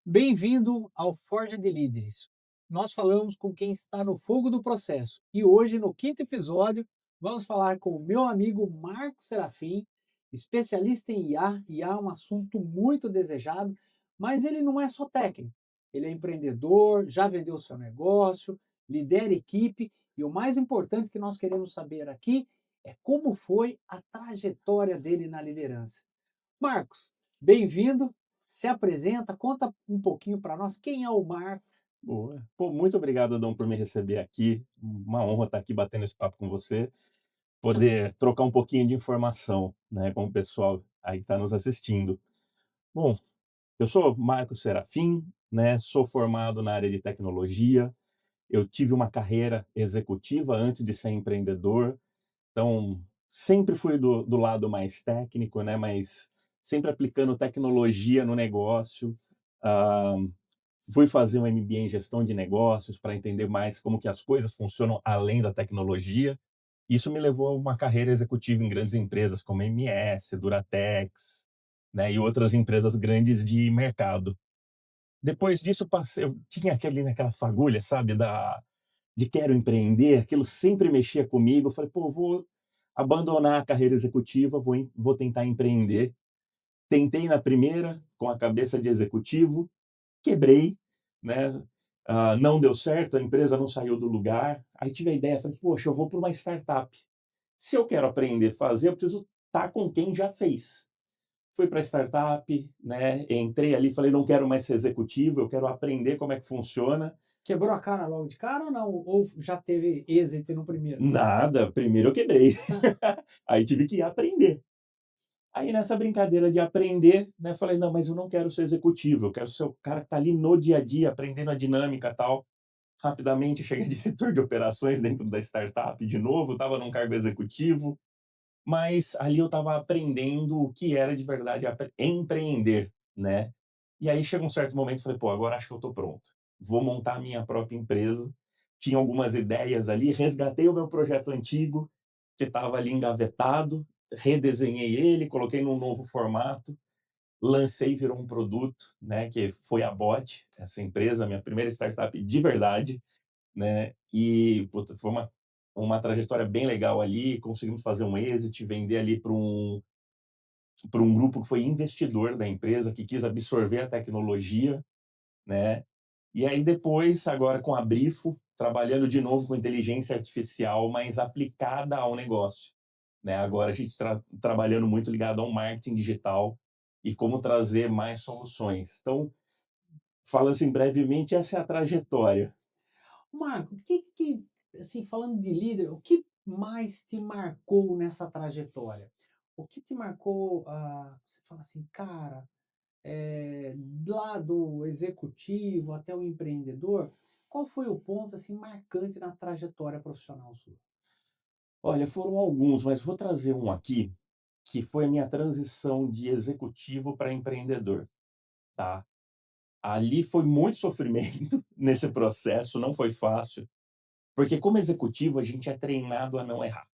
Bem-vindo ao Forja de Líderes. Nós falamos com quem está no fogo do processo e hoje, no quinto episódio, vamos falar com o meu amigo Marco Serafim, especialista em IA. IA é um assunto muito desejado, mas ele não é só técnico. Ele é empreendedor, já vendeu seu negócio, lidera equipe e o mais importante que nós queremos saber aqui é como foi a trajetória dele na liderança. Marcos, bem-vindo. Se apresenta, conta um pouquinho para nós quem é o Marcos. Boa. Pô, muito obrigado, Adão, por me receber aqui. Uma honra estar aqui batendo esse papo com você, poder trocar um pouquinho de informação, né, com o pessoal aí que está nos assistindo. Bom, eu sou Marco Serafim, né, sou formado na área de tecnologia. Eu tive uma carreira executiva antes de ser empreendedor, então sempre fui do lado mais técnico, né, mas sempre aplicando tecnologia no negócio. Ah, Fui fazer um MBA em gestão de negócios para entender mais como que as coisas funcionam além da tecnologia. Isso me levou a uma carreira executiva em grandes empresas como MS, Duratex, né, e outras empresas grandes de mercado. Depois disso, eu tinha aquela fagulha, sabe, de quero empreender, aquilo sempre mexia comigo. Eu falei, pô, vou abandonar a carreira executiva, vou tentar empreender. Tentei na primeira, com a cabeça de executivo, quebrei, né, não deu certo, a empresa não saiu do lugar, aí tive a ideia, falei: "Poxa, eu vou para uma startup. Se eu quero aprender a fazer, eu preciso estar com quem já fez". Fui para a startup, né, entrei ali, falei: "Não quero mais ser executivo, eu quero aprender como é que funciona". Quebrou a cara logo de cara ou não? Ou já teve êxito no primeiro? Nada, primeiro eu quebrei. Aí tive que aprender. Aí nessa brincadeira de aprender, né, falei: "Não, mas eu não quero ser executivo, eu quero ser o cara que está ali no dia a dia, aprendendo a dinâmica, tal". Rapidamente cheguei diretor de operações dentro da startup de novo, estava num cargo executivo, mas ali eu estava aprendendo o que era de verdade empreender, né. E aí chega um certo momento e falei: "Pô, agora acho que eu estou pronto. Vou montar a minha própria empresa". Tinha algumas ideias ali, resgatei o meu projeto antigo, que estava ali engavetado, redesenhei ele, coloquei num novo formato, lancei, virou um produto, né, que foi a Bot, essa empresa, minha primeira startup de verdade, né, e puta, foi uma trajetória bem legal ali, conseguimos fazer um exit, vender ali para um grupo que foi investidor da empresa, que quis absorver a tecnologia, né. E aí depois, agora com a Brifo, trabalhando de novo com inteligência artificial, mas aplicada ao negócio, né. Agora a gente trabalhando muito ligado ao marketing digital e como trazer mais soluções. Então, falando assim brevemente, essa é a trajetória. Marco, assim, falando de líder, o que mais te marcou nessa trajetória? O que te marcou, você fala assim, cara, lá do executivo até o empreendedor, qual foi o ponto assim marcante na trajetória profissional sua? Olha, foram alguns, mas vou trazer um aqui, que foi a minha transição de executivo para empreendedor, tá. Ali foi muito sofrimento nesse processo, não foi fácil, porque como executivo a gente é treinado a não errar.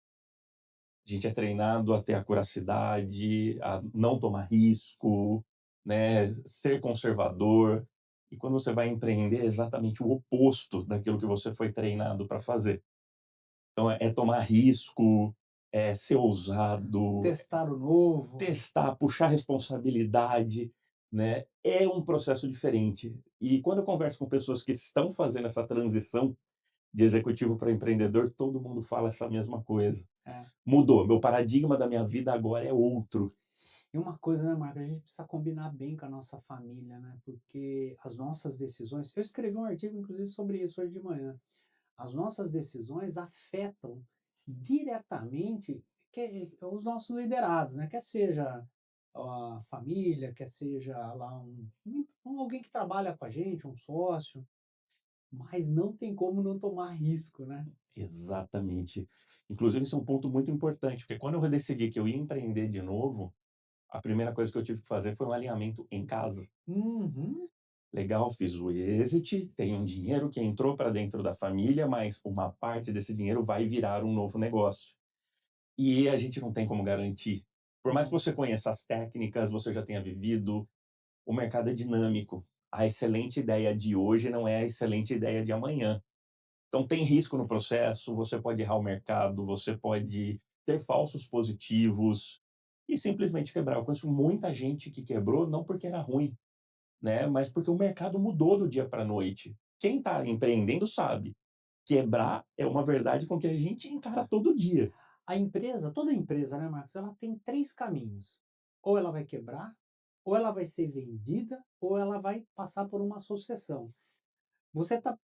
A gente é treinado a ter a curacidade, a não tomar risco, né, ser conservador, e quando você vai empreender é exatamente o oposto daquilo que você foi treinado para fazer. Então é tomar risco, é ser ousado, Testar o novo. testar, puxar responsabilidade, né, é um processo diferente. E quando eu converso com pessoas que estão fazendo essa transição de executivo para empreendedor, todo mundo fala essa mesma coisa. É. Mudou, meu paradigma da minha vida agora é outro. E uma coisa, né, Marco, a gente precisa combinar bem com a nossa família, né? Porque as nossas decisões. Eu escrevi um artigo, inclusive, sobre isso hoje de manhã. As nossas decisões afetam diretamente os nossos liderados, né? Quer seja a família, quer seja lá alguém que trabalha com a gente, um sócio, mas não tem como não tomar risco, né? Exatamente. Inclusive isso é um ponto muito importante, porque quando eu decidi que eu ia empreender de novo, a primeira coisa que eu tive que fazer foi um alinhamento em casa. Uhum. Legal, fiz o exit, tem um dinheiro que entrou para dentro da família, mas uma parte desse dinheiro vai virar um novo negócio. E a gente não tem como garantir. Por mais que Não. você conheça as técnicas, você já tenha vivido, o mercado é dinâmico. a excelente ideia de hoje não é a excelente ideia de amanhã. Então tem risco no processo, você pode errar o mercado, você pode ter falsos positivos e simplesmente quebrar. Eu conheço muita gente que quebrou não porque era ruim, né, mas porque o mercado mudou do dia para a noite. Quem está empreendendo sabe, quebrar é uma verdade com que a gente encara todo dia. A empresa, toda empresa, né, Marcos, ela tem 3 caminhos. Ou ela vai quebrar, ou ela vai ser vendida, ou ela vai passar por uma sucessão. Você está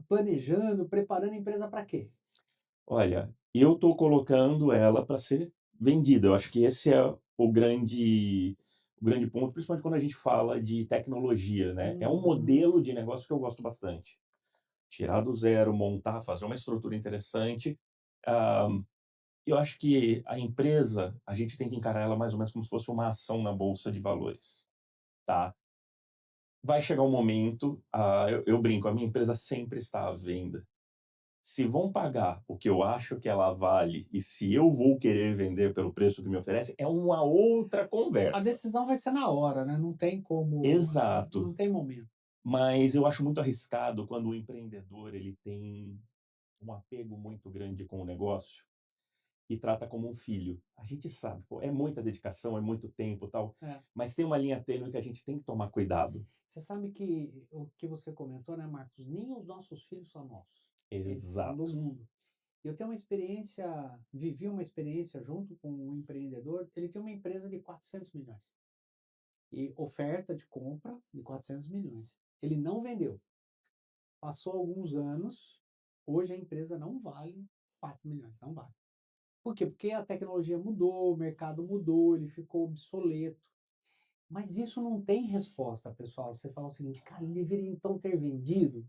planejando, preparando a empresa para quê? Olha, eu estou colocando ela para ser vendida, eu acho que esse é o grande ponto, principalmente quando a gente fala de tecnologia, né. É um Uhum. modelo de negócio que eu gosto bastante. Tirar do zero, montar, fazer uma estrutura interessante. Ah, eu acho que a empresa, a gente tem que encarar ela mais ou menos como se fosse uma ação na bolsa de valores, tá. Vai chegar um momento, eu brinco, a minha empresa sempre está à venda. Se vão pagar o que eu acho que ela vale e se eu vou querer vender pelo preço que me oferece, é uma outra A conversa. decisão vai ser na hora, né, não tem como, Exato. não tem momento. Mas eu acho muito arriscado quando o empreendedor ele tem um apego muito grande com o negócio e trata como um filho. A gente sabe, pô, é muita dedicação, é muito tempo, tal, É. mas tem uma linha tênue que a gente tem que tomar cuidado. Você sabe que o que você comentou, né, Marcos, nem os nossos filhos são nossos, eles são do Exato. mundo. Eu tenho uma experiência, vivi uma experiência junto com um empreendedor, ele tem uma empresa de 400 milhões e oferta de compra de 400 milhões. Ele não vendeu. Passou alguns anos, hoje a empresa não vale 4 milhões, não vale. Por quê? Porque a tecnologia mudou, o mercado mudou, ele ficou obsoleto. Mas isso não tem resposta, pessoal. Você fala o seguinte: "Cara, ele deveria então ter vendido?".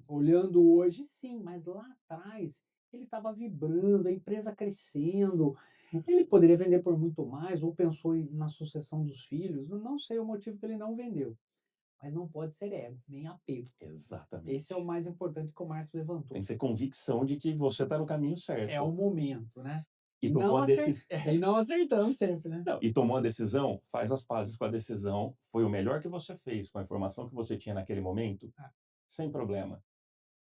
Olhando hoje sim, mas lá atrás ele estava vibrando, a empresa crescendo, ele poderia vender por muito mais ou pensou na sucessão dos filhos, não sei o motivo que ele não vendeu, mas não pode ser ego, nem apego. Esse é o Exatamente. mais importante que o Marcos Tem levantou. que ser convicção de que você está no caminho É o certo. momento, né. E E tomou não a acer decisão. e não acertamos sempre, né. Não, e tomou a decisão, faz as pazes com a decisão, foi o melhor que você fez com a informação que você tinha naquele momento, Ah, sem problema.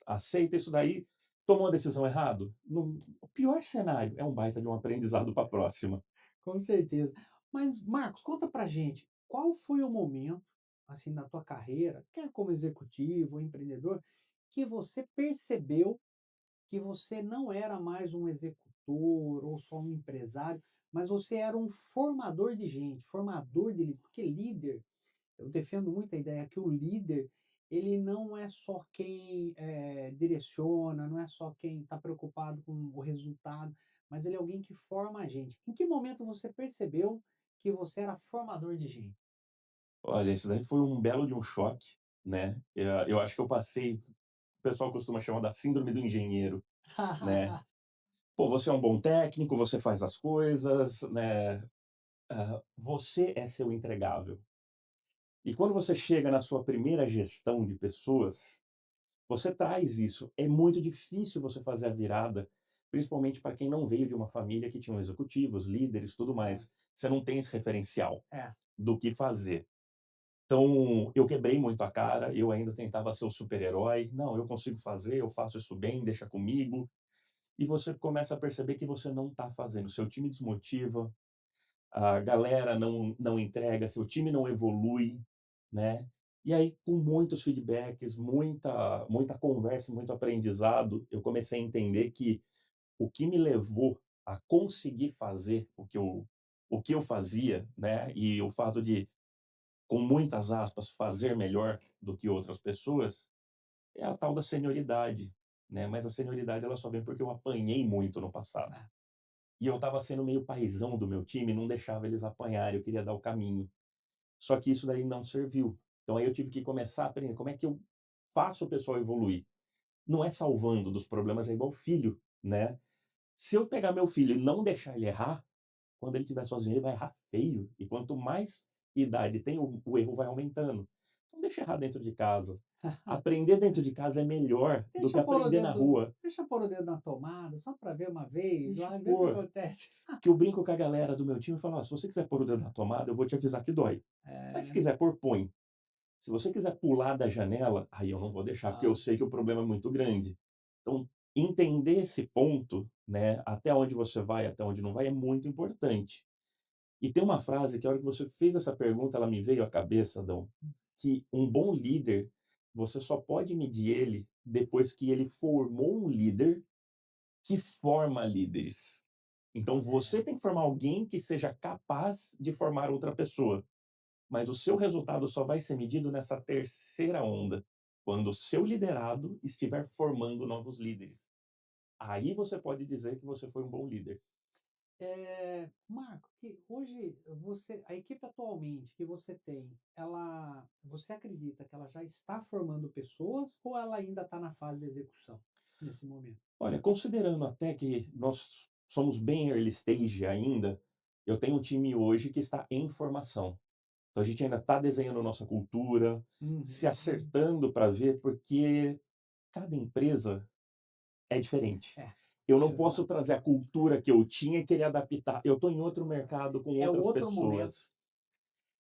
Aceita isso daí, tomou a decisão errado, o pior cenário é um baita de um aprendizado para a próxima. com certeza. Mas Marcos, conta pra gente, qual foi o momento, assim, na tua carreira, quer como executivo ou empreendedor, que você percebeu que você não era mais um executor ou só um empresário, mas você era um formador de gente, formador de líder, porque líder, eu defendo muito a ideia que o líder, ele não é só quem direciona, não é só quem está preocupado com o resultado, mas ele é alguém que forma a gente. Em que momento você percebeu que você era formador de gente? Olha, isso daí foi um belo de um choque, né, eu acho que eu passei, o pessoal costuma chamar da síndrome do engenheiro, né. Pô, você é um bom técnico, você faz as coisas, né, você é seu entregável. E quando você chega na sua primeira gestão de pessoas, você traz isso. É muito difícil você fazer a virada, principalmente para quem não veio de uma família que tinham executivos, líderes, tudo É, mais. Você não tem esse referencial é. do que fazer. Então, eu quebrei muito a cara, eu ainda tentava ser o super-herói. Não, eu consigo fazer, eu faço isso bem, deixa comigo. E você começa a perceber que você não está fazendo. Seu time desmotiva, a galera não entrega, seu time não evolui, né. E aí com muitos feedbacks, muita conversa, muito aprendizado, eu comecei a entender que o que me levou a conseguir fazer o que eu fazia, né, e o fato de, com muitas aspas, "fazer melhor do que outras pessoas", é a tal da senioridade, né, mas a senioridade ela só vem porque eu apanhei muito no passado. É. E eu estava sendo meio paizão do meu time, não deixava eles apanharem, eu queria dar o caminho. Só que isso daí não serviu. Então aí eu tive que começar a aprender como é que eu faço o pessoal evoluir. Não é salvando dos problemas, é igual filho, né. Se eu pegar meu filho e não deixar ele errar, quando ele estiver sozinho ele vai errar feio, e quanto mais idade tem, o erro vai aumentando. Então deixa errar dentro de casa. Aprender dentro de casa é melhor do Deixa que eu pôr o aprender na dedo rua. deixa eu pôr o dedo na tomada, só para ver uma vez Deixa lá, ver o que pôr. acontece. Que eu brinco com a galera do meu time e falo: "Ó, se você quiser pôr o dedo na tomada, eu vou te avisar que dói. Mas se É, quiser pôr, põe". Se você quiser pular da janela, aí eu não vou deixar, porque eu Ah, sei que o problema é muito grande. Então, entender esse ponto, né, até onde você vai, até onde não vai, é muito importante. E tem uma frase que a hora que você fez essa pergunta, ela me veio à cabeça, Adão, que um bom líder, você só pode medir ele depois que ele formou um líder que forma líderes. Então você tem que formar alguém que seja capaz de formar outra pessoa. Mas o seu resultado só vai ser medido nessa terceira onda, quando o seu liderado estiver formando novos líderes. Aí você pode dizer que você foi um bom líder. Marco, que hoje a equipe atualmente que você tem, você acredita que ela já está formando pessoas ou ela ainda está na fase de execução, nesse momento? Olha, considerando até que nós somos bem early stage ainda, eu tenho um time hoje que está em formação. Então a gente ainda está desenhando nossa cultura, se Uhum. acertando para ver, porque cada empresa é diferente. É, Eu não posso exato. trazer a cultura que eu tinha e querer adaptar. Eu estou em outro mercado com É outras outro momento. pessoas.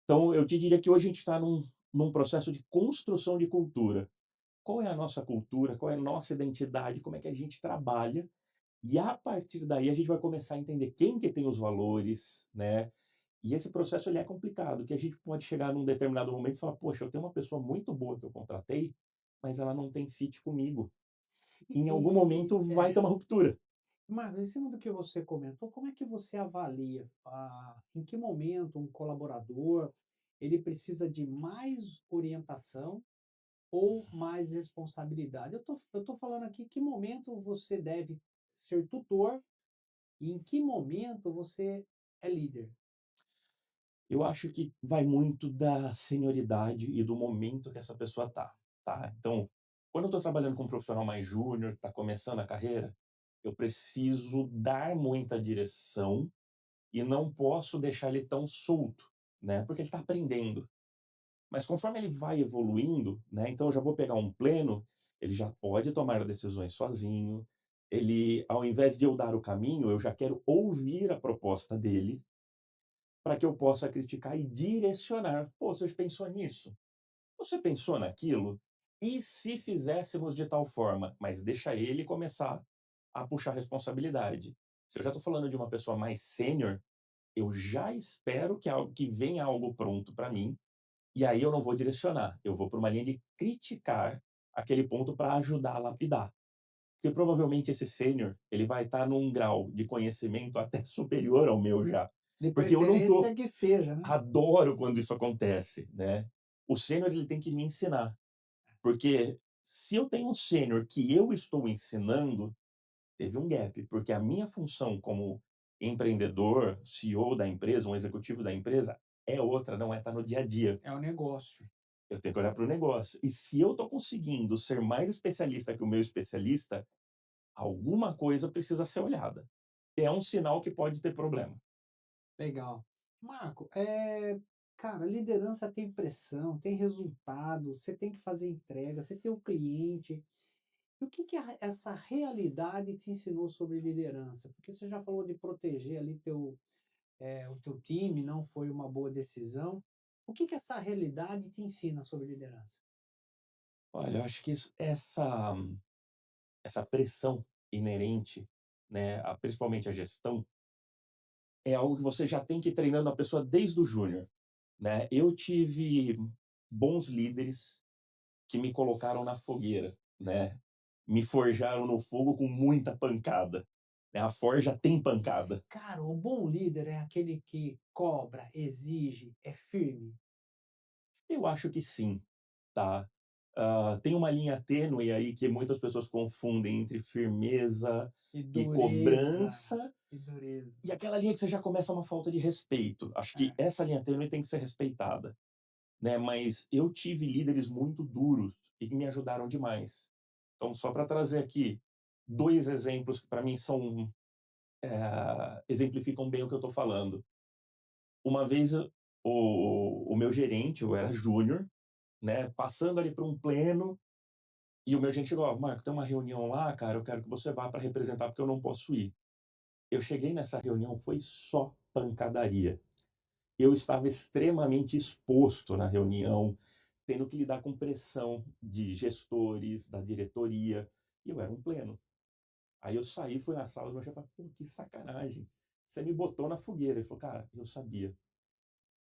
Então eu te diria que hoje a gente está num processo de construção de cultura. Qual é a nossa cultura? Qual é a nossa identidade? Como é que a gente trabalha? E a partir daí a gente vai começar a entender quem que tem os valores, né? E esse processo ele é complicado, que a gente pode chegar num determinado momento e falar: "Poxa, eu tenho uma pessoa muito boa que eu contratei, mas ela não tem fit comigo". E, Em algum e, momento é, vai ter uma ruptura. Marcos, em cima do que você comentou, como é que você avalia, em que momento um colaborador ele precisa de mais orientação ou mais responsabilidade? Eu tô falando aqui que momento você deve ser tutor e em que momento você é líder. Eu acho que vai muito da senioridade e do momento que essa pessoa tá? Então, quando eu estou trabalhando com um profissional mais júnior, que está começando a carreira, eu preciso dar muita direção e não posso deixar ele tão solto, né, porque ele está aprendendo. Mas conforme ele vai evoluindo, né, então eu já vou pegar um pleno, ele já pode tomar decisões sozinho, ele, ao invés de eu dar o caminho, eu já quero ouvir a proposta dele, para que eu possa criticar e direcionar. Pô, você pensou nisso? Você pensou naquilo? E se fizéssemos de tal forma? Mas deixa ele começar a puxar a responsabilidade. Se eu já estou falando de uma pessoa mais sênior, eu já espero que venha algo pronto para mim, e aí eu não vou direcionar, eu vou para uma linha de criticar aquele ponto para ajudar a lapidar. Porque provavelmente esse sênior, ele vai estar num grau de conhecimento até superior ao meu já. De Porque eu não preferência estou. que esteja, né? Adoro quando isso acontece, né. O sênior ele tem que me ensinar, porque se eu tenho um sênior que eu estou ensinando, teve um gap, porque a minha função como empreendedor, CEO da empresa, um executivo da empresa, é outra, não é estar no dia a dia. É o negócio. Eu tenho que olhar para o negócio. E se eu estou conseguindo ser mais especialista que o meu especialista, alguma coisa precisa ser olhada. É um sinal que pode ter problema. Legal. Marco, cara, liderança tem pressão, tem resultado, você tem que fazer entrega, você tem o cliente. E o que que essa realidade te ensinou sobre liderança? Porque você já falou de proteger ali o teu time, não foi uma boa decisão. O que que essa realidade te ensina sobre liderança? Olha, eu acho que essa pressão inerente, né, principalmente a gestão, é algo que você já tem que ir treinando a pessoa desde o júnior, né. Eu tive bons líderes que me colocaram na fogueira, né, me forjaram no fogo com muita pancada, né, a forja tem pancada. Cara, o bom líder é aquele que cobra, exige, é firme Eu acho que sim, tá. Tem uma linha tênue aí que muitas pessoas confundem entre firmeza e e dureza, cobrança. e dureza. E aquela linha que você já começa uma falta de respeito. Acho que É. essa linha tênue tem que ser respeitada, né, mas eu tive líderes muito duros e que me ajudaram demais. Então só para trazer aqui 2 exemplos que para mim exemplificam bem o que eu estou falando. Uma vez o meu gerente, eu era júnior, né, passando ali por um pleno, e o meu gerente chegou: "Ó, Marco, tem uma reunião lá, cara, eu quero que você vá para representar, porque eu não posso ir". Eu cheguei nessa reunião, foi só pancadaria. Eu estava extremamente exposto na reunião, tendo que lidar com pressão de gestores, da diretoria, e eu era um pleno. Aí eu saí, fui na sala do meu chefe e falei: "Pô, que sacanagem, você me botou na fogueira". Ele falou: "Cara, eu sabia,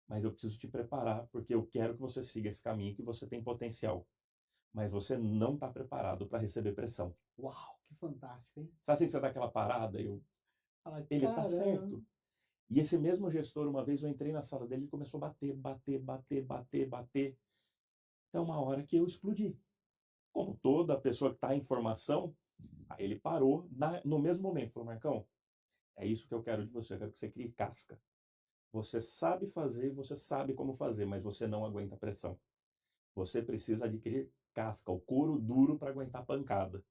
mas eu preciso te preparar, porque eu quero que você siga esse caminho, que você tem potencial, mas você não está preparado para receber pressão". Uau, que fantástico, hein? Sabe assim que você dá aquela parada? Fala, Ele tá caramba, certo. E esse mesmo gestor, uma vez eu entrei na sala dele, ele começou a bater, bater, bater, bater, bater, até uma hora que eu explodi. Como toda pessoa que está em formação, aí ele parou no mesmo momento, falou: "Marcão, é isso que eu quero de você, eu quero que você crie casca. Você sabe fazer, você sabe como fazer, mas você não aguenta pressão. Você precisa adquirir casca, o couro duro para aguentar pancada".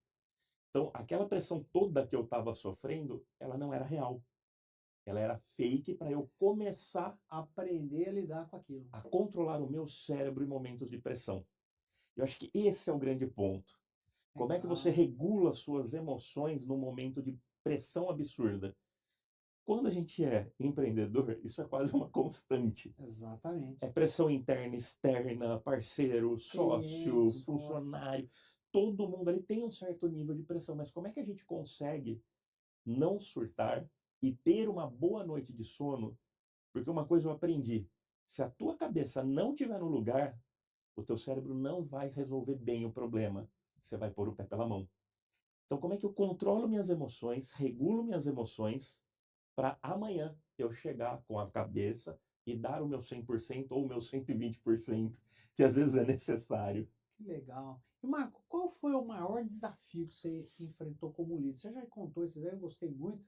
Então, aquela pressão toda que eu estava sofrendo, ela não era real. Ela era fake para eu começar aprender a lidar com aquilo. a controlar o meu cérebro em momentos de pressão. Eu acho que esse é o grande ponto. Como é que você Legal, regula suas emoções num momento de pressão absurda? Quando a gente é empreendedor, isso é quase uma constante. exatamente. É pressão interna, externa, parceiro, Cliente, sócio, sócio. funcionário, todo mundo ali tem um certo nível de pressão, mas como é que a gente consegue não surtar e ter uma boa noite de sono? Porque uma coisa eu aprendi, se a tua cabeça não estiver no lugar, o teu cérebro não vai resolver bem o problema, você vai pôr o pé pela mão. Então como é que eu controlo minhas emoções, regulo minhas emoções, para amanhã eu chegar com a cabeça e dar o meu 100% ou o meu 120%, que às vezes é necessário. Que legal. E Marco, qual foi o maior desafio que você enfrentou como líder? Você já contou isso daí, eu gostei muito.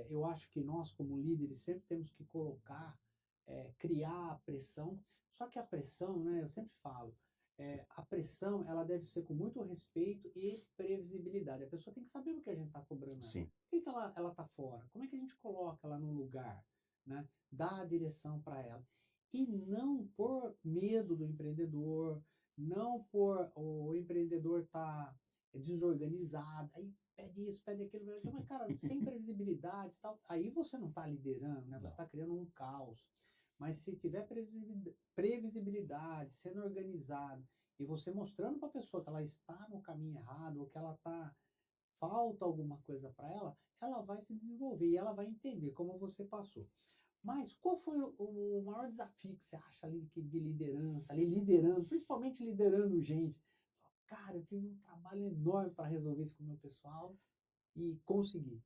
Eu acho que nós, como líderes, sempre temos que colocar, criar a pressão. Só que a pressão, né, eu sempre falo, a pressão ela deve ser com muito respeito e previsibilidade. A pessoa tem que saber o que a gente está cobrando ela. Sim, Por que, que ela está fora? Como é que a gente coloca ela no lugar? Né? Dá a direção para ela. E não por medo do empreendedor, não por o empreendedor estar desorganizado. Aí pede isso, pede aquilo, pede aquilo, mas, cara, sem previsibilidade e tal, aí você não está liderando, né? Você não. está criando um caos. Mas se tiver previsibilidade, sendo organizado, e você mostrando para a pessoa que ela está no caminho errado, ou que ela está, falta alguma coisa para ela, ela vai se desenvolver e ela vai entender como você passou. Mas qual foi o maior desafio que você acha ali de liderança, ali liderando, principalmente liderando gente? Cara, eu tive um trabalho enorme para resolver isso com o meu pessoal e consegui.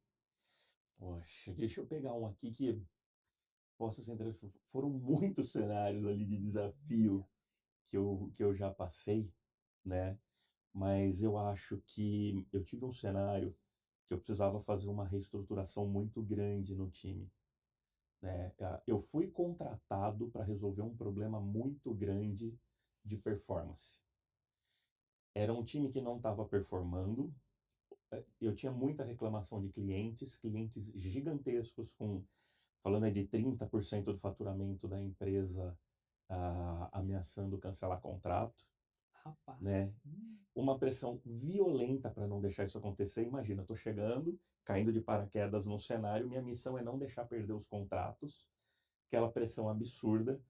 Poxa, deixa eu pegar um aqui que possa ser interessante. Foram muitos cenários ali de desafio que eu já passei, né? Mas eu acho que eu tive um cenário que eu precisava fazer uma reestruturação muito grande no time, né? Eu fui contratado para resolver um problema muito grande de performance. Era um time que não estava performando. Eu tinha muita reclamação de clientes, clientes gigantescos com falando aí de 30% do faturamento da empresa, ameaçando cancelar contrato, né? Rapaz, Uma pressão violenta para não deixar isso acontecer. Imagina, eu tô chegando, caindo de paraquedas no cenário, minha missão é não deixar perder os contratos, aquela pressão absurda.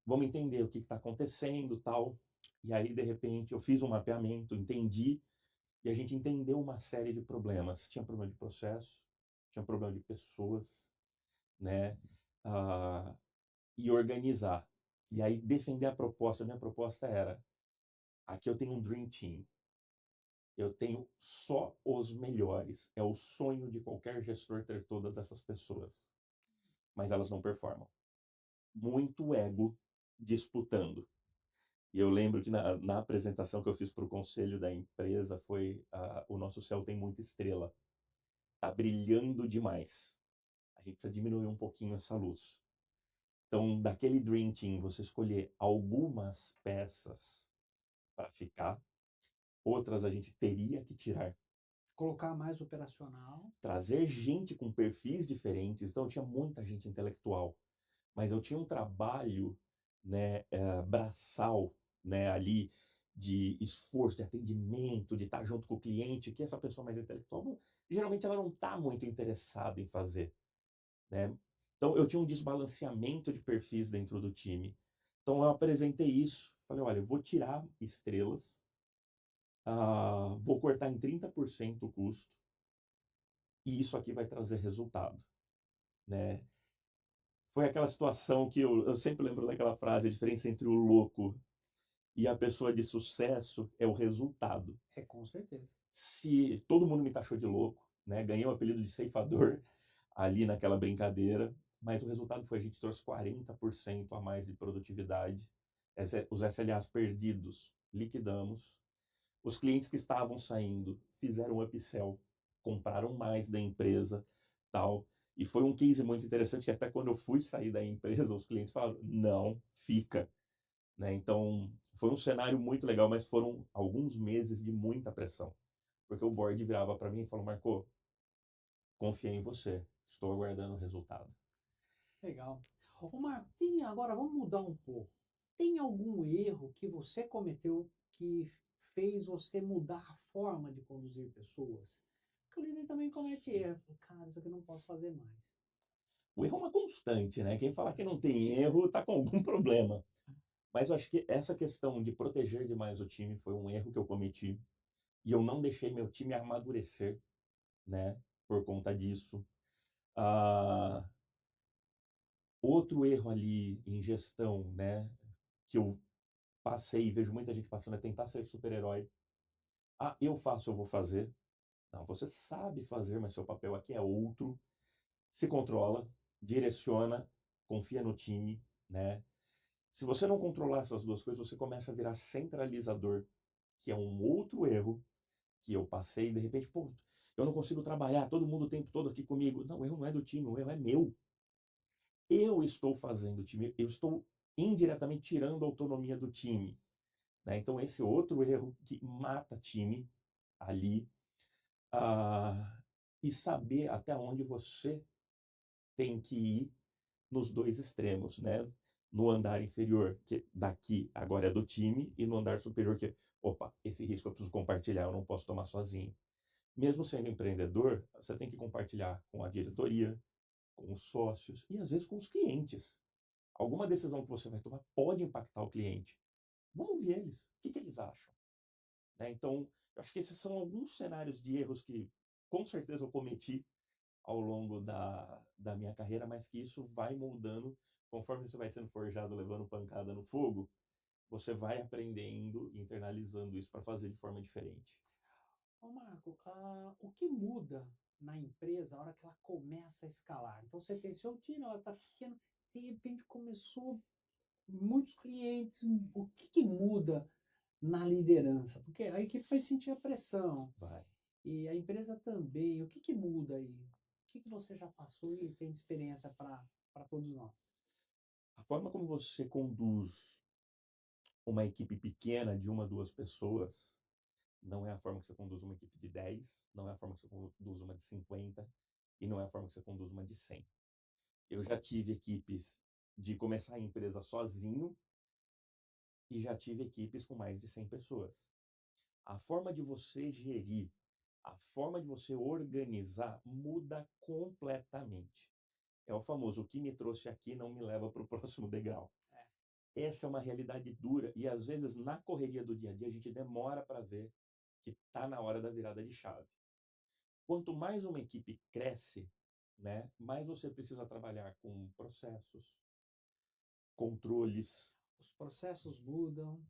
Vamos entender o que está acontecendo, tal. E aí, de repente, eu fiz um mapeamento, entendi, e a gente entendeu uma série de problemas. Tinha problema de processo, tinha problema de pessoas, né? Ah, e organizar. E aí defender a proposta. A minha proposta era: aqui eu tenho um dream team. Eu tenho só os melhores. É o sonho de qualquer gestor ter todas essas pessoas. Mas elas não performam. Muito ego disputando. E eu lembro que na apresentação que eu fiz para o conselho da empresa foi o nosso céu tem muita estrela. Tá brilhando demais. A gente precisa diminuir um pouquinho essa luz. Então, daquele Dream Team, você escolher algumas peças para ficar, outras a gente teria que tirar. colocar mais operacional. Trazer gente com perfis diferentes, então tinha muita gente intelectual, mas eu tinha um trabalho, né, braçal, né, ali de esforço, de atendimento, de estar junto com o cliente, que essa pessoa mais intelectual, geralmente ela não está muito interessada em fazer, né? Então eu tinha um desbalanceamento de perfis dentro do time. Então eu apresentei isso, falei: "Olha, eu vou tirar estrelas, vou cortar em 30% o custo, e isso aqui vai trazer resultado", né. Foi aquela situação que eu sempre lembro daquela frase: "A diferença entre o louco e a pessoa de sucesso é o resultado". É, com certeza. Se todo mundo me taxou de louco, né, ganhei o apelido de ceifador ali naquela brincadeira, mas o resultado foi: a gente trouxe 40% a mais de produtividade, os SLAs perdidos, liquidamos, os clientes que estavam saindo fizeram um upsell, compraram mais da empresa, tal. E foi um case muito interessante que até quando eu fui sair da empresa, os clientes falaram: "Não, fica", né. Então, foi um cenário muito legal, mas foram alguns meses de muita pressão, porque o board virava para mim e falou: "Marco, confiei em você, estou aguardando o resultado". Legal. Ô Marco, tem agora vamos mudar um pouco. Tem algum erro que você cometeu que fez você mudar a forma de conduzir pessoas? Porque o líder também comete Sim. erro. Cara, isso aqui eu não posso fazer mais. O erro é uma constante, né, quem falar que não tem erro está com algum problema. Mas eu acho que essa questão de proteger demais o time foi um erro que eu cometi, e eu não deixei meu time amadurecer, né, por conta disso. Ah, outro erro ali em gestão, né, que eu passei e vejo muita gente passando, é tentar ser super-herói. "Ah, eu faço, eu vou fazer". Não, você sabe fazer, mas seu papel aqui é outro. Se controla, direciona, confia no time, né. Se você não controlar essas 2 coisas, você começa a virar centralizador, que é um outro erro que eu passei, de repente: "Pô, eu não consigo trabalhar, todo mundo o tempo todo aqui comigo". Não, o erro não é do time, o erro é meu. Eu estou fazendo o time, eu estou indiretamente tirando a autonomia do time, né. Então esse é outro erro que mata time ali, ah, e saber até onde você tem que ir nos 2 extremos, né. No andar inferior, que daqui agora é do time, e no andar superior que: "Opa, esse risco eu preciso compartilhar, eu não posso tomar sozinho". Mesmo sendo empreendedor, você tem que compartilhar com a diretoria, com os sócios e às vezes com os clientes. Alguma decisão que você vai tomar pode impactar o cliente. Vamos ouvir eles, o que que eles acham, né. Então, eu acho que esses são alguns cenários de erros que, com certeza, eu cometi ao longo da minha carreira, mas que isso vai moldando conforme você vai sendo forjado, levando pancada no fogo, você vai aprendendo e internalizando isso para fazer de forma diferente. Ô Marco, o que muda na empresa a hora que ela começa a escalar? Então você tem seu time, ela está pequena, de repente começou muitos clientes, o que que muda na liderança? Porque a equipe vai sentir a pressão Vai. e a empresa também. O que que muda aí? O que que você já passou e tem de experiência para todos nós? A forma como você conduz uma equipe pequena de uma 2 pessoas, não é a forma que você conduz uma equipe de 10, não é a forma que você conduz uma de 50 e não é a forma que você conduz uma de 100. Eu já tive equipes de começar a empresa sozinho e já tive equipes com mais de 100 pessoas. A forma de você gerir, a forma de você organizar muda completamente. É o famoso: "O que me trouxe aqui não me leva para o próximo degrau". É. Essa é uma realidade dura e, às vezes, na correria do dia a dia, a gente demora para ver que está na hora da virada de chave. Quanto mais uma equipe cresce, né, mais você precisa trabalhar com processos, controles, Os processos mudam,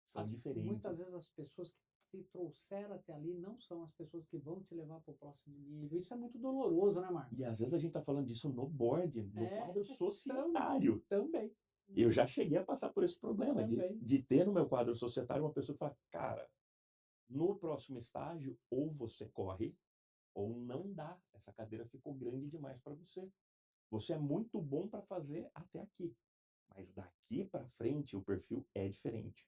são muitas diferentes. vezes as pessoas que te trouxeram até ali não são as pessoas que vão te levar para o próximo nível. Isso é muito doloroso, né, Marco? E, às vezes, a gente está falando disso no board, no É, quadro tam- societário. também, Eu já cheguei a passar por esse problema também. de ter no meu quadro societário uma pessoa que fala: "Cara, no próximo estágio, ou você corre, ou não dá. Essa cadeira ficou grande demais para você. Você é muito bom para fazer até aqui, mas daqui para frente o perfil é diferente",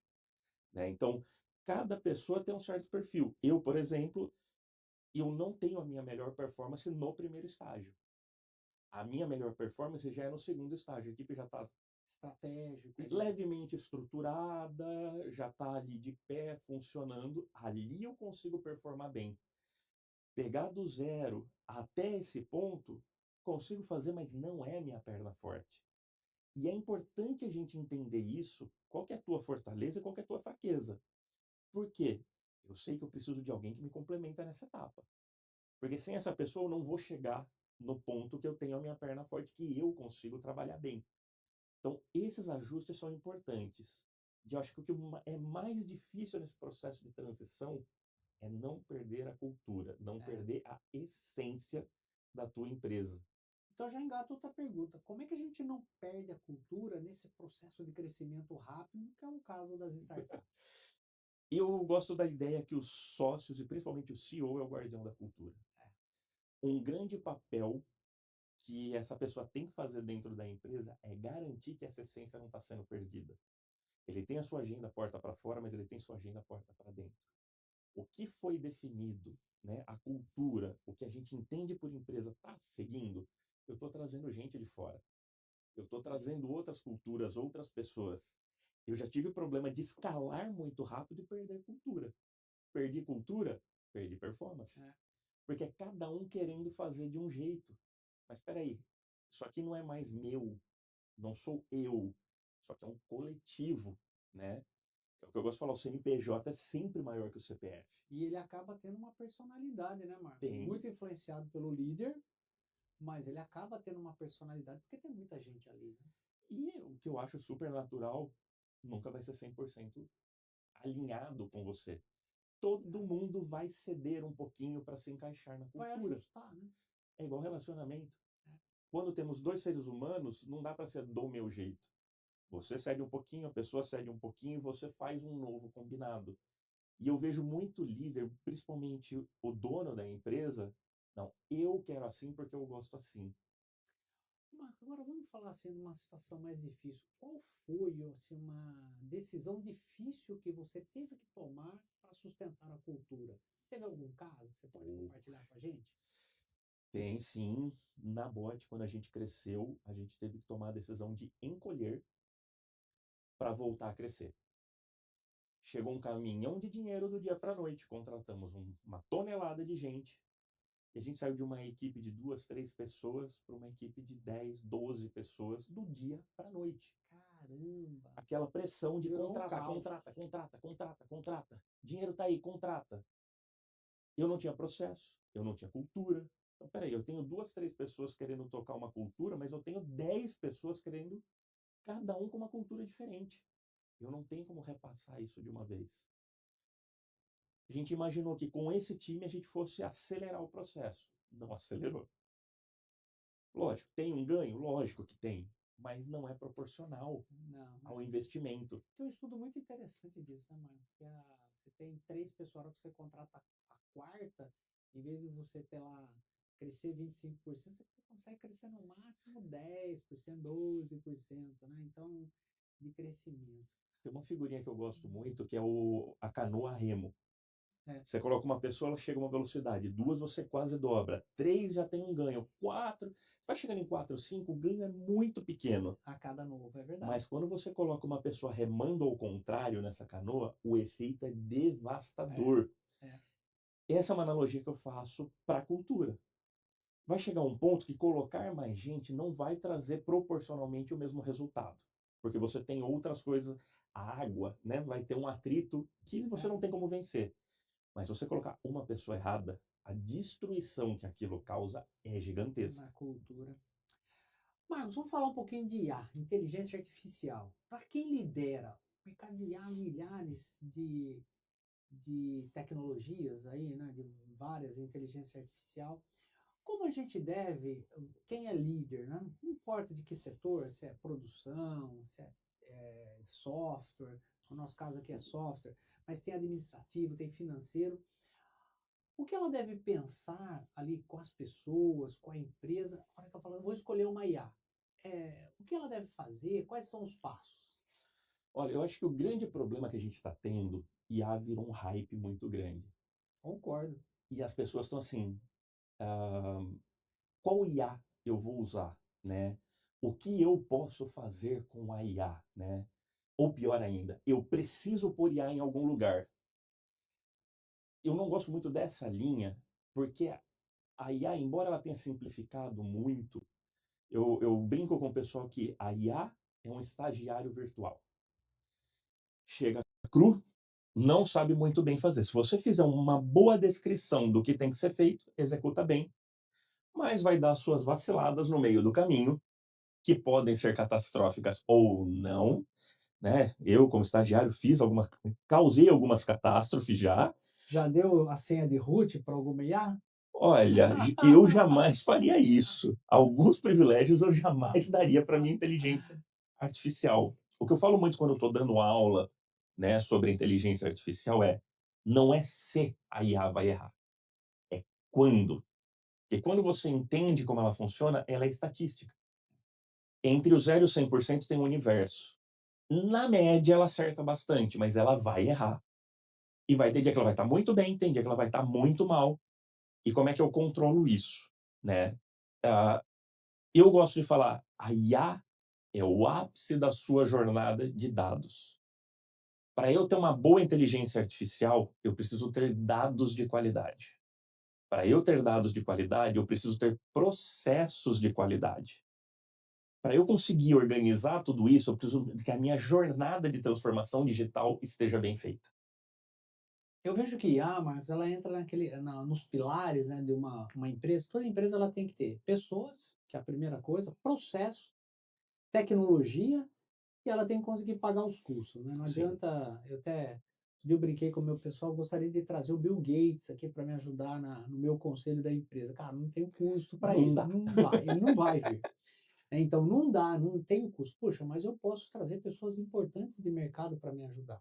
né. Então, cada pessoa tem um certo perfil. Eu, por exemplo, eu não tenho a minha melhor performance no primeiro estágio. A minha melhor performance já é no segundo estágio. A equipe já está Estratégico, né? levemente estruturada, já está ali de pé, funcionando. Ali eu consigo performar bem. Pegar do zero até esse ponto, consigo fazer, mas não é minha perna forte. E é importante a gente entender isso, qual que é a tua fortaleza e qual que é a tua fraqueza. Por quê? Eu sei que eu preciso de alguém que me complementa nessa etapa. Porque sem essa pessoa eu não vou chegar no ponto que eu tenho a minha perna forte, que eu consigo trabalhar bem. Então, esses ajustes são importantes. E eu acho que o que é mais difícil nesse processo de transição é não perder a cultura, não É. perder a essência da tua empresa. Então já engato outra pergunta. Como é que a gente não perde a cultura nesse processo de crescimento rápido, que é o caso das startups? Eu gosto da ideia que os sócios, e principalmente o CEO, é o guardião da cultura. É. Um grande papel que essa pessoa tem que fazer dentro da empresa é garantir que essa essência não está sendo perdida. Ele tem a sua agenda porta para fora, mas ele tem sua agenda porta para dentro. O que foi definido, né, a cultura, o que a gente entende por empresa está seguindo, eu estou trazendo gente de fora. Eu estou trazendo outras culturas, outras pessoas. Eu já tive o problema de escalar muito rápido e perder cultura. Perdi cultura, perdi performance. É. Porque é cada um querendo fazer de um jeito. Mas espera aí, isso aqui não é mais meu, não sou eu. Isso aqui é um coletivo, né? É o que eu gosto de falar, o CNPJ é sempre maior que o CPF. E ele acaba tendo uma personalidade, né, Marcos? Tem. Muito influenciado pelo líder, mas ele acaba tendo uma personalidade porque tem muita gente ali, né? E o que eu acho super natural, nunca vai ser 100% alinhado com você. Todo mundo vai ceder um pouquinho para se encaixar na Vai cultura. ajustar, né? É igual relacionamento. É. Quando temos dois seres humanos, não dá para ser do meu jeito. Você cede um pouquinho, a pessoa cede um pouquinho e você faz um novo combinado. E eu vejo muito líder, principalmente o dono da empresa, não, eu quero assim porque eu gosto assim. Marco, agora vamos falar assim numa situação mais difícil. Qual foi assim, uma decisão difícil que você teve que tomar para sustentar a cultura? Teve algum caso que você pode Ou compartilhar com a gente? tem sim, na Bot, quando a gente cresceu, a gente teve que tomar a decisão de encolher para voltar a crescer. Chegou um caminhão de dinheiro do dia para a noite, contratamos uma tonelada de gente, e a gente saiu de uma equipe de 2, 3 pessoas para uma equipe de 10, 12 pessoas do dia para a noite. Caramba! Aquela pressão de Virou um contrata, caos. contrata, contrata, contrata, contrata. Dinheiro tá aí, contrata. Eu não tinha processo, eu não tinha cultura. Então, peraí, eu tenho 2, 3 pessoas querendo tocar uma cultura, mas eu tenho 10 pessoas querendo, cada um com uma cultura diferente. Eu não tenho como repassar isso de uma vez. A gente imaginou que com esse time a gente fosse acelerar o processo. Não acelerou. Lógico, tem um ganho? Lógico que tem, mas não é proporcional Não, ao né? investimento. Tem um estudo muito interessante disso, né, Marcos? Você tem três pessoas, a hora que você contrata a quarta, em vez de você ter lá crescer 25%, você consegue crescer no máximo 10%, 12%, né? Então, de crescimento. Tem uma figurinha que eu gosto muito, que é a canoa remo. É, Você coloca uma pessoa, ela chega a uma velocidade. Duas, você quase dobra. Três, já tem um ganho. Quatro, vai chegando em quatro, cinco, o ganho é muito pequeno. a cada novo, é verdade. Mas quando você coloca uma pessoa remando ao contrário nessa canoa, o efeito é É, devastador. é, Essa é uma analogia que eu faço para a cultura. Vai chegar um ponto que colocar mais gente não vai trazer proporcionalmente o mesmo resultado. Porque você tem outras coisas, a água, né? Vai ter um atrito que você é, não tem como vencer. Mas se você colocar uma pessoa errada, a destruição que aquilo causa é gigantesca. na cultura. Marcos, vamos falar um pouquinho de IA, inteligência artificial. Para quem lidera o mercado de IA, milhares de tecnologias aí, né, de várias inteligência artificial. Como a gente deve, quem é líder, né, não importa de que setor, se é produção, se é software, no nosso caso aqui é software, mas tem administrativo, tem financeiro, o que ela deve pensar ali com as pessoas, com a empresa, na hora que eu falo, eu vou escolher uma IA, o que ela deve fazer, quais são os passos? Olha, eu acho que o grande problema que a gente está tendo, IA virou um hype muito grande. Concordo. E as pessoas estão assim, ah, qual IA eu vou usar, né? O que eu posso fazer com a IA, né? Ou pior ainda, eu preciso pôr IA em algum lugar. Eu não gosto muito dessa linha, porque a IA, embora ela tenha simplificado muito, eu brinco com o pessoal que a IA é um estagiário virtual. Chega cru, não sabe muito bem fazer. Se você fizer uma boa descrição do que tem que ser feito, executa bem, mas vai dar suas vaciladas no meio do caminho, que podem ser catastróficas ou não, né? Eu, como estagiário, causei algumas catástrofes já. Já deu a senha de root para alguma IA? Olha, eu jamais faria isso. Alguns privilégios eu jamais daria para minha inteligência artificial. O que eu falo muito quando eu estou dando aula, né, sobre inteligência artificial é: não é se a IA vai errar, é quando. Porque quando você entende como ela funciona, ela é estatística. Entre o 0 e o 100% tem um universo. Na média, ela acerta bastante, mas ela vai errar. E vai ter dia que ela vai estar muito bem, tem dia que ela vai estar muito mal. E como é que eu controlo isso, né? Ah, eu gosto de falar, a IA é o ápice da sua jornada de dados. Para eu ter uma boa inteligência artificial, eu preciso ter dados de qualidade. Para eu ter dados de qualidade, eu preciso ter processos de qualidade. Para eu conseguir organizar tudo isso, eu preciso que a minha jornada de transformação digital esteja bem feita. Eu vejo que IA, Marcos, ela entra nos pilares, né, de uma empresa. Toda empresa ela tem que ter pessoas, que é a primeira coisa, processo, tecnologia, e ela tem que conseguir pagar os custos, né? Não Sim, adianta, eu brinquei com o meu pessoal, gostaria de trazer o Bill Gates aqui para me ajudar no meu conselho da empresa. Cara, não tem custo para não isso, dá. não vai, ele não vai vir. Então não dá, não tem custo. Poxa, mas eu posso trazer pessoas importantes de mercado para me ajudar,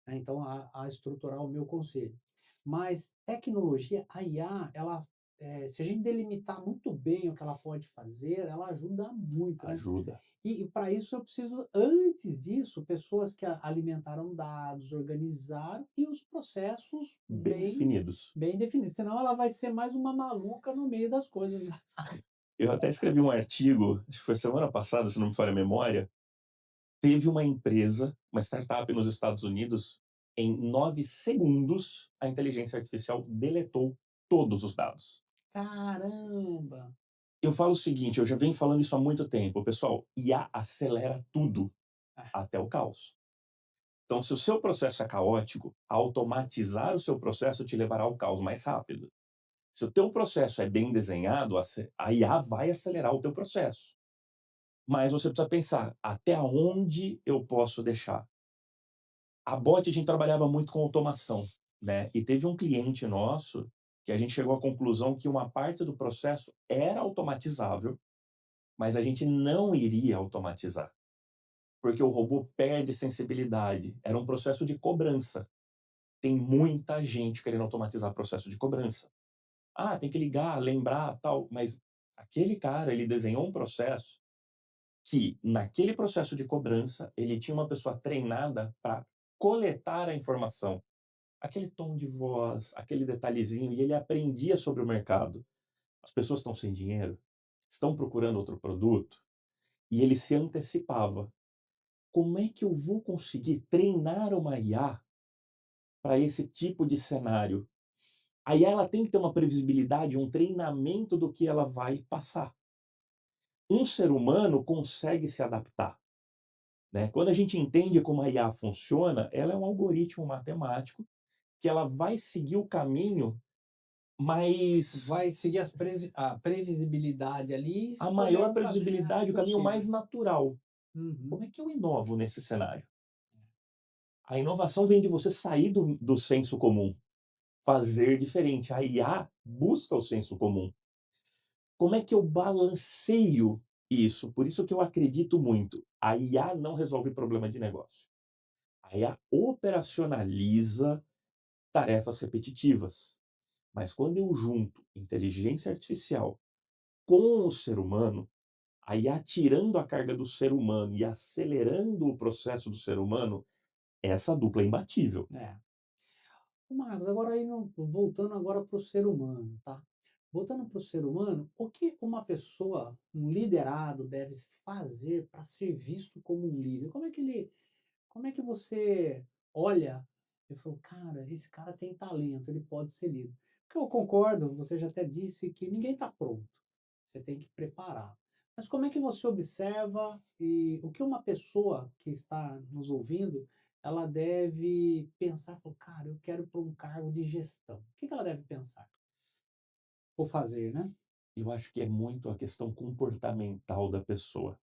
né, então a estruturar o meu conselho. Mas tecnologia, a IA, ela, se a gente delimitar muito bem o que ela pode fazer, ela ajuda muito, né. Ajuda. E para isso eu preciso, antes disso, pessoas que alimentaram dados, organizaram e os processos Bem definidos. bem definidos, senão ela vai ser mais uma maluca no meio das coisas, né. Eu até escrevi um artigo, acho que foi semana passada, se não me falha a memória. Teve uma empresa, uma startup nos Estados Unidos, em 9 segundos, a inteligência artificial deletou todos os dados. Caramba! Eu falo o seguinte, eu já venho falando isso há muito tempo, pessoal, IA acelera tudo, Ah, até o caos. Então, se o seu processo é caótico, automatizar o seu processo te levará ao caos mais rápido. Se o teu processo é bem desenhado, a IA vai acelerar o teu processo. Mas você precisa pensar, até onde eu posso deixar? A Bot a gente trabalhava muito com automação, né, e teve um cliente nosso que a gente chegou à conclusão que uma parte do processo era automatizável, mas a gente não iria automatizar, porque o robô perde sensibilidade. Era um processo de cobrança. Tem muita gente querendo automatizar processo de cobrança. Ah, tem que ligar, lembrar, tal, mas aquele cara, ele desenhou um processo que, naquele processo de cobrança, ele tinha uma pessoa treinada para coletar a informação. Aquele tom de voz, aquele detalhezinho, e ele aprendia sobre o mercado. As pessoas estão sem dinheiro, estão procurando outro produto, e ele se antecipava. Como é que eu vou conseguir treinar uma IA para esse tipo de cenário? A IA ela tem que ter uma previsibilidade, um treinamento do que ela vai passar. Um ser humano consegue se adaptar, né? Quando a gente entende como a IA funciona, ela é um algoritmo matemático que ela vai seguir o caminho mais vai seguir a previsibilidade ali e a escolher maior um caminho previsibilidade, o caminho mais possível. natural. Uhum. Como é que eu inovo nesse cenário? A inovação vem de você sair do senso comum, fazer diferente. A IA busca o senso comum. Como é que eu balanceio isso? Por isso que eu acredito muito. A IA não resolve problema de negócio. A IA operacionaliza tarefas repetitivas. Mas quando eu junto inteligência artificial com o ser humano, a IA tirando a carga do ser humano e acelerando o processo do ser humano, essa dupla é imbatível. É. Ô Marcos, agora aí voltando agora para o ser humano, tá? Voltando para o ser humano, o que uma pessoa, um liderado deve fazer para ser visto como um líder? Como é que você olha e falou, cara, esse cara tem talento, ele pode ser líder? Porque eu concordo, você já até disse que ninguém está pronto. Você tem que preparar. Mas como é que você observa e o que uma pessoa que está nos ouvindo, ela deve pensar, falar: "Cara, eu quero para um cargo de gestão". O que que ela deve pensar ou fazer, né? Eu acho que é muito a questão comportamental da pessoa.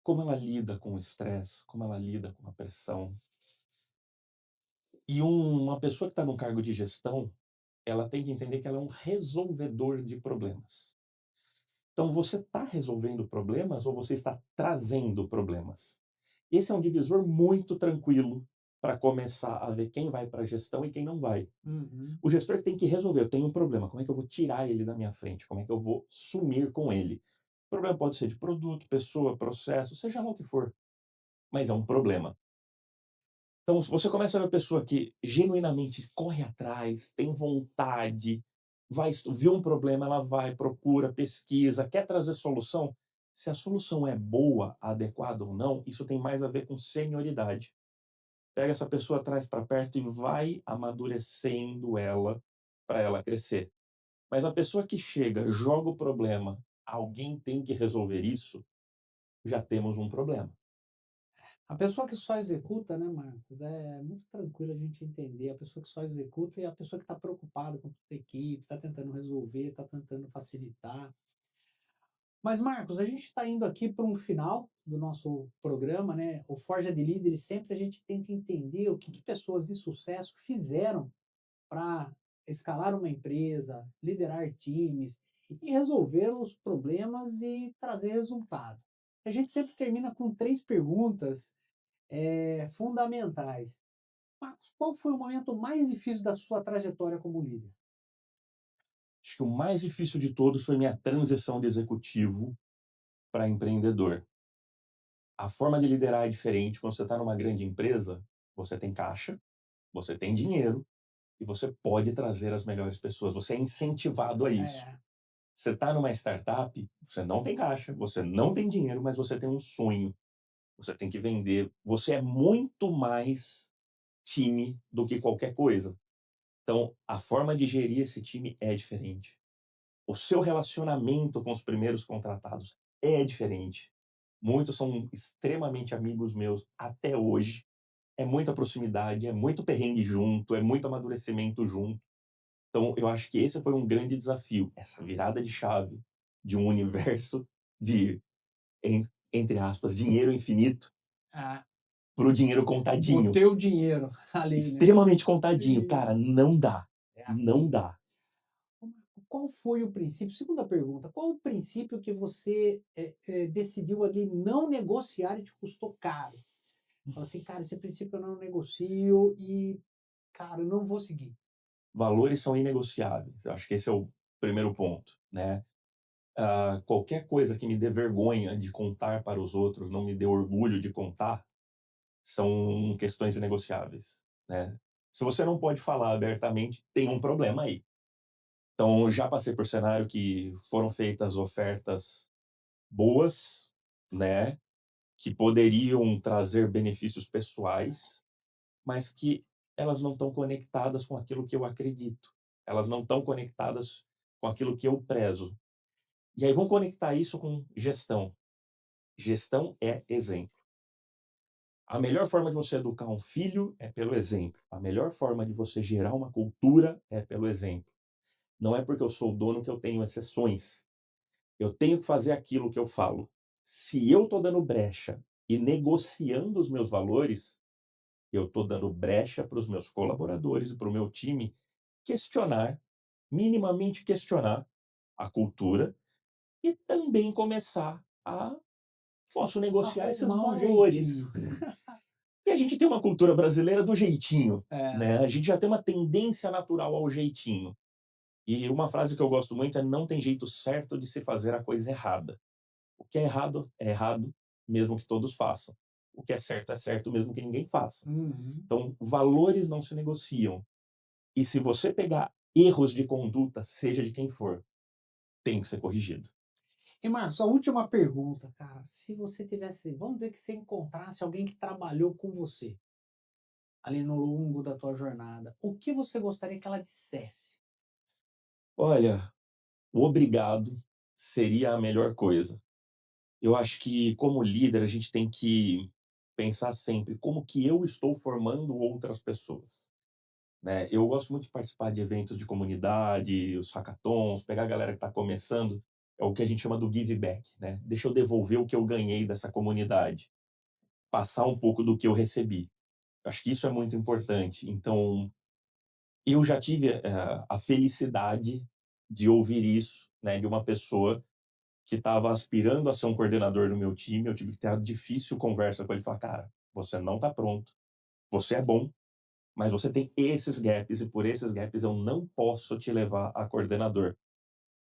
Como ela lida com o estresse, como ela lida com a pressão. E uma pessoa que está num cargo de gestão, ela tem que entender que ela é um resolvedor de problemas. Então você está resolvendo problemas ou você está trazendo problemas? Esse é um divisor muito tranquilo para começar a ver quem vai para a gestão e quem não vai. Uhum. O gestor tem que resolver, eu tenho um problema, como é que eu vou tirar ele da minha frente? Como é que eu vou sumir com ele? O problema pode ser de produto, pessoa, processo, seja lá o que for, mas é um problema. Então, se você começa a ver a pessoa que genuinamente corre atrás, tem vontade, vai vê um problema, ela vai, procura, pesquisa, quer trazer solução, se a solução é boa, adequada ou não, isso tem mais a ver com senioridade. Pega essa pessoa, traz para perto e vai amadurecendo ela para ela crescer. Mas a pessoa que chega, joga o problema, alguém tem que resolver isso, já temos um problema. A pessoa que só executa, né, Marcos, é muito tranquilo a gente entender. A pessoa que só executa é a pessoa que está preocupada com a equipe, está tentando resolver, está tentando facilitar. Mas, Marcos, a gente está indo aqui para um final do nosso programa, né? O Forja de Líderes, sempre a gente tenta entender o que pessoas de sucesso fizeram para escalar uma empresa, liderar times e resolver os problemas e trazer resultado. A gente sempre termina com três perguntas fundamentais. Marcos, qual foi o momento mais difícil da sua trajetória como líder? Acho que o mais difícil de todos foi minha transição de executivo para empreendedor. A forma de liderar é diferente. Quando você está numa grande empresa, você tem caixa, você tem dinheiro e você pode trazer as melhores pessoas. Você é incentivado a isso. É, Você está numa startup, você não tem caixa, você não tem dinheiro, mas você tem um sonho. Você tem que vender. Você é muito mais time do que qualquer coisa. Então, a forma de gerir esse time é diferente. O seu relacionamento com os primeiros contratados é diferente. Muitos são extremamente amigos meus até hoje. É muita proximidade, é muito perrengue junto, é muito amadurecimento junto. Então, eu acho que esse foi um grande desafio, essa virada de chave de um universo de, entre aspas, dinheiro infinito a, para o dinheiro o contadinho, teu dinheiro ali, né? extremamente contadinho. E Cara, não dá, é não aqui. dá. Qual foi o princípio? Segunda pergunta, qual o princípio que você decidiu ali não negociar e te custou caro? Fala assim, cara, esse princípio eu não negocio e, cara, eu não vou seguir. Valores são inegociáveis. Eu acho que esse é o primeiro ponto, né? Qualquer coisa que me dê vergonha de contar para os outros, não me dê orgulho de contar, são questões inegociáveis, né? Se você não pode falar abertamente, tem um problema aí. Então, já passei por cenário que foram feitas ofertas boas, né, que poderiam trazer benefícios pessoais, mas que elas não estão conectadas com aquilo que eu acredito. Elas não estão conectadas com aquilo que eu prezo. E aí vamos conectar isso com gestão. Gestão é exemplo. A melhor forma de você educar um filho é pelo exemplo. A melhor forma de você gerar uma cultura é pelo exemplo. Não é porque eu sou o dono que eu tenho exceções. Eu tenho que fazer aquilo que eu falo. Se eu estou dando brecha e negociando os meus valores, eu estou dando brecha para os meus colaboradores e para o meu time questionar, minimamente questionar a cultura e também começar a posso negociar esses Arrumar um valores. jeitinho. E a gente tem uma cultura brasileira do jeitinho, É, né? A gente já tem uma tendência natural ao jeitinho. E uma frase que eu gosto muito é: não tem jeito certo de se fazer a coisa errada. O que é errado, mesmo que todos façam. O que é certo, mesmo que ninguém faça. uhum. Então, valores não se negociam. E se você pegar erros de conduta, seja de quem for, tem que ser corrigido. E Marcos, a última pergunta, cara. Se você tivesse, vamos dizer que você encontrasse alguém que trabalhou com você ali no longo da tua jornada, o que você gostaria que ela dissesse? Olha, o obrigado seria a melhor coisa. Eu acho que como líder a gente tem que pensar sempre como que eu estou formando outras pessoas, né. Eu gosto muito de participar de eventos de comunidade, os hackathons, pegar a galera que está começando, é o que a gente chama do give back, né. Deixa eu devolver o que eu ganhei dessa comunidade, passar um pouco do que eu recebi. Acho que isso é muito importante. Então, eu já tive, a felicidade de ouvir isso, né, de uma pessoa que estava aspirando a ser um coordenador do meu time. Eu tive que ter a difícil conversa com ele e falar: "Cara, você não está pronto, você é bom, mas você tem esses gaps e por esses gaps eu não posso te levar a coordenador",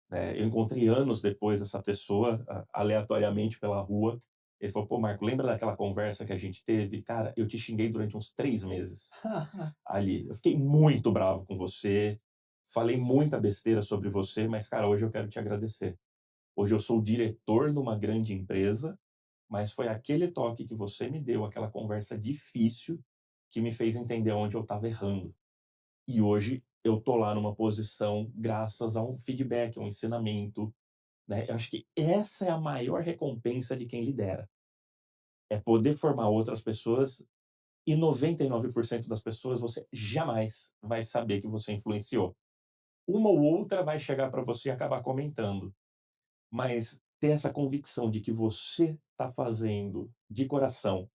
né. Eu encontrei anos depois essa pessoa, aleatoriamente pela rua. Ele falou: "Pô, Marco, lembra daquela conversa que a gente teve? Cara, eu te xinguei durante uns 3 meses ali. Eu fiquei muito bravo com você, falei muita besteira sobre você, mas, cara, hoje eu quero te agradecer. Hoje eu sou o diretor numa grande empresa, mas foi aquele toque que você me deu, aquela conversa difícil, que me fez entender onde eu estava errando. E hoje eu tô lá numa posição graças a um feedback, a um ensinamento", né. Eu acho que essa é a maior recompensa de quem lidera, é poder formar outras pessoas e 99% das pessoas você jamais vai saber que você influenciou. Uma ou outra vai chegar para você e acabar comentando. Mas ter essa convicção de que você está fazendo de coração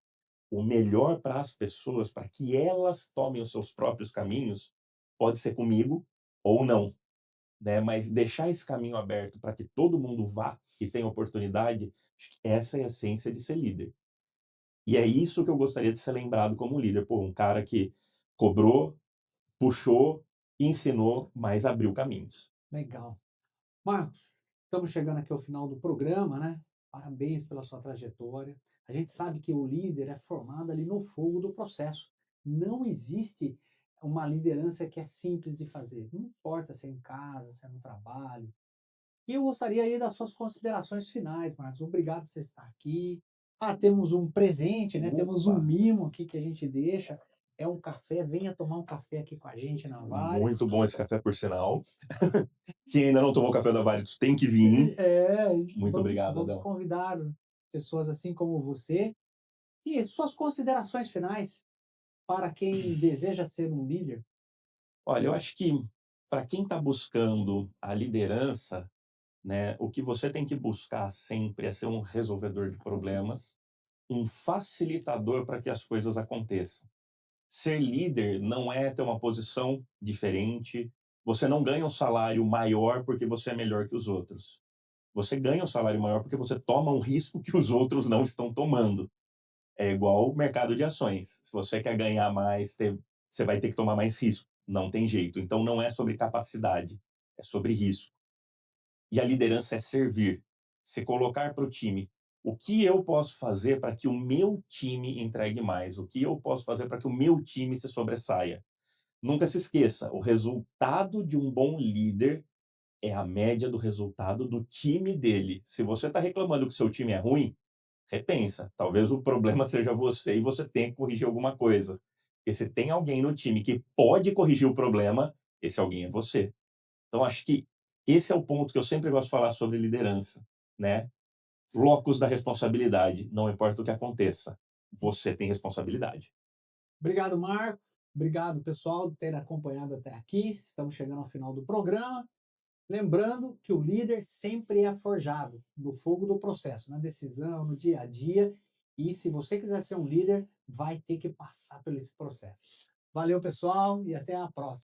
o melhor para as pessoas, para que elas tomem os seus próprios caminhos, pode ser comigo ou não, né, mas deixar esse caminho aberto para que todo mundo vá e tenha oportunidade, acho que essa é a essência de ser líder. E é isso que eu gostaria de ser lembrado como líder, pô, um cara que cobrou, puxou, ensinou, mas abriu caminhos. Legal. Marcos, estamos chegando aqui ao final do programa, né? Parabéns pela sua trajetória. A gente sabe que o líder é formado ali no fogo do processo. Não existe uma liderança que é simples de fazer. Não importa se é em casa, se é no trabalho. E eu gostaria aí das suas considerações finais, Marcos. Obrigado por você estar aqui. Ah, temos um presente, né? Temos um Opa, mimo aqui que a gente deixa. É um café. Venha tomar um café aqui com a gente na Vale. muito bom esse café por sinal. Quem ainda não tomou café da Vários tem que vir. É, Muito obrigado, vamos Adão. convidar pessoas assim como você. E suas considerações finais para quem deseja ser um líder? Olha, eu acho que para quem está buscando a liderança, né, o que você tem que buscar sempre é ser um resolvedor de problemas, um facilitador para que as coisas aconteçam. Ser líder não é ter uma posição diferente, você não ganha um salário maior porque você é melhor que os outros. Você ganha um salário maior porque você toma um risco que os outros não estão tomando. É igual o mercado de ações. Se você quer ganhar mais, você vai ter que tomar mais risco. Não tem jeito. Então não é sobre capacidade, é sobre risco. E a liderança é servir, se colocar para o time. O que eu posso fazer para que o meu time entregue mais? O que eu posso fazer para que o meu time se sobressaia? Nunca se esqueça, o resultado de um bom líder é a média do resultado do time dele. Se você está reclamando que seu time é ruim, repensa, talvez o problema seja você e você tenha que corrigir alguma coisa. Porque se tem alguém no time que pode corrigir o problema, esse alguém é você. Então acho que esse é o ponto que eu sempre gosto de falar sobre liderança, né. Locus da responsabilidade, não importa o que aconteça, você tem responsabilidade. Obrigado, Marcos. Obrigado, pessoal, por ter acompanhado até aqui. Estamos chegando ao final do programa. Lembrando que o líder sempre é forjado no fogo do processo, na decisão, no dia a dia. E se você quiser ser um líder, vai ter que passar por esse processo. Valeu, pessoal, e até a próxima.